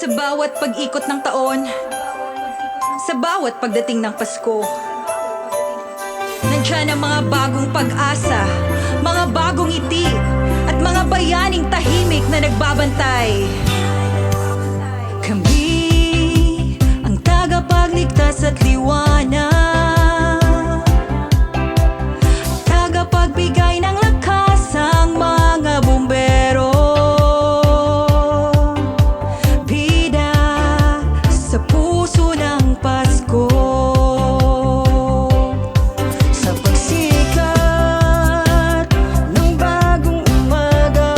Sa bawat pag-ikot ng taon, sa bawat pagdating ng Pasko, nandiyan ang mga bagong pag-asa, mga bagong ngiti, at mga bayaning tahimik na nagbabantay. Kami ang tagapagligtas at liwanag, tagapagbigay ng lakas ang mga bumbero. Bida sa puso ng Pasko, sa pagsikat ng bagong umaga,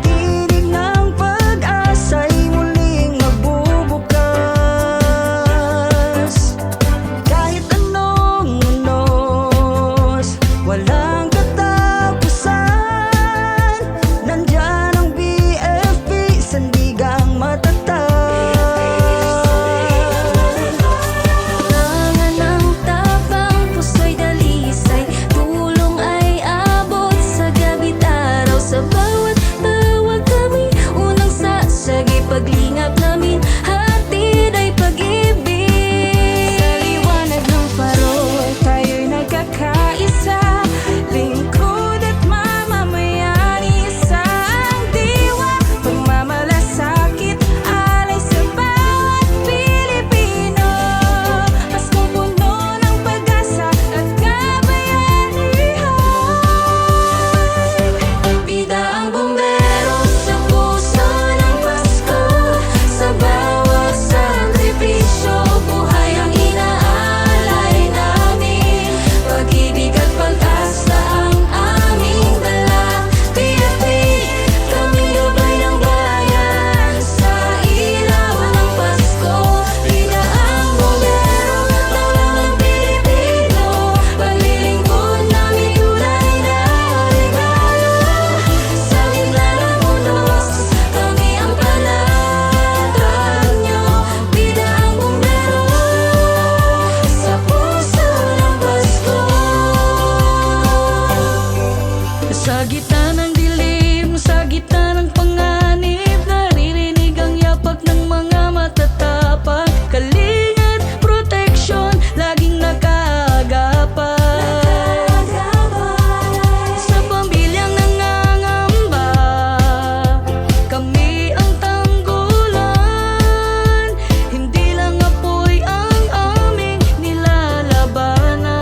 tinig ng pag-asa'y muling magbubukas. Kahit anong unos, walang katapusan, nandyan ang BFP, sandigang matatag. Tangan ng tapang, puso'y dalisay, tulong ay abot sa gabi't araw. Sa bawat tawag kami unang sasagi, paglingap namin hatid ay pag-ibig. Sa liwanag ng parol, tayo'y nagkakaisa, lingkod at mamamayani sa ang diwa. Pagmamalasakit, alay sa bawat Pilipino, Pasko puno ng pag-asa at kabayanihan. Bida ang bumbero sa puso ng Pasko, sa bawat sakripisyo, buhay ang inaalay namin. Pag-ibig at pag-asa ang aming dala. PFP, kaming gabay ng bayan sa ilaw ng Pasko. Bida ang bumbero, tawag ng Pilipino, paglilingkod namin tunay na regalo. Sa gitna ng unos, kami ang panatag nyo. Bida ang bumbero sa puso ng Pasko. Sa gitna ng dilim, sa gitna ng panganib, naririnig ang yapak ng mga matatapang. Kalingat, proteksyon, laging nakaagapay. Sa pamilyang nangangamba, kami ang tanggulan. Hindi lang apoy ang aming nilalabanan,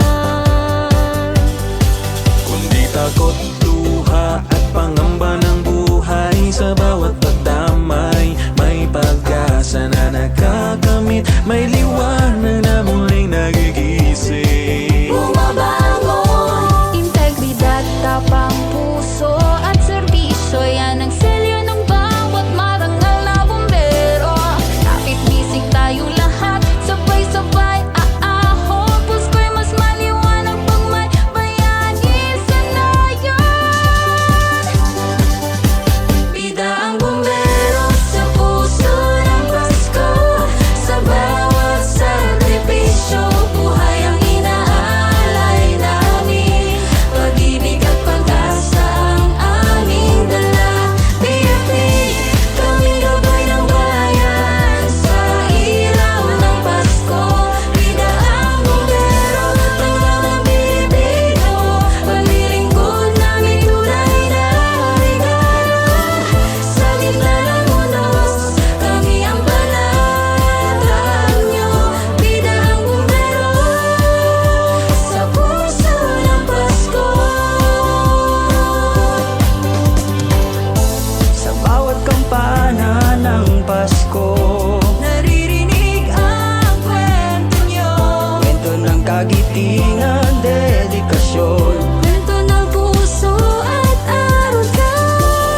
Kundi takot, luha at pangamba ng buhay. Sa bawat pagdamay, may pag-asa na nakakamit, may liwanag na muling nagigising. Bumabangon, integridad, tapang puso at serbisyo, yan ang selyo ng bawat marangal na bumbero. Kapit bisig tayo lahat, sabay-sabay aaho, Pasko'y mas maliwanag pag may bayani sa nayon. Bida ang bumbero sa puso ng Pasko, sa bawat sakripisyo, buhay ang inaalay namin. Pag-ibig at pag-asa ang aming dala. PFP, kaming gabay ng bayan sa ilaw ng Pasko. Bida ang bumbero, tawag ng Pilipino, paglilingkod namin tunay na regalo. Sa gitna ng unos, kami ang panatag nyo. Bida ang bumbero sa puso ng Pasko. Sa bawat kampana ng Pasko, Naririnig ang kwento nyo, kwento ng kagitingan, dedikasyon, Kwento ng puso at aruga.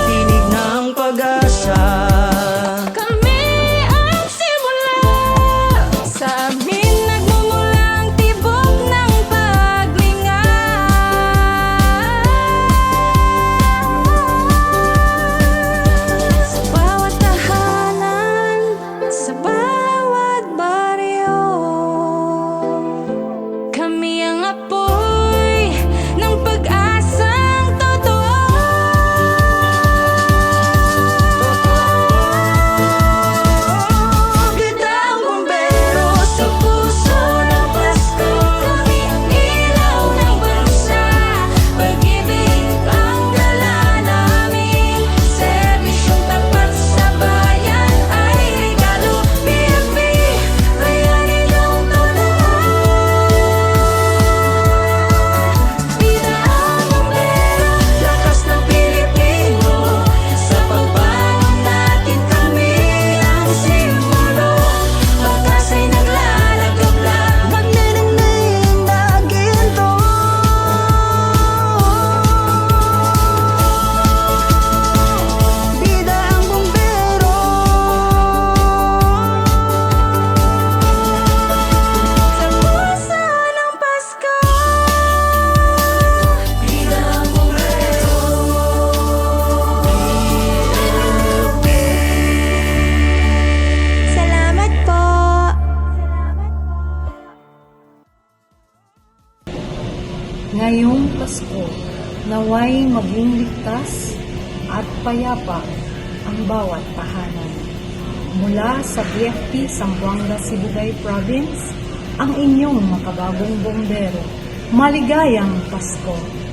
tinig ng pag-asa. Kami ang simula, sa amin nagmumula ang tibok ng paglinga. Sa bawat tahanan, sa bawat baryo, kami ang Ngayong Pasko, naway maging ligtas at payapa ang bawat tahanan. Mula sa BFP Zamboanga Sibugay Province, ang inyong makabagong bombero. Maligayang Pasko!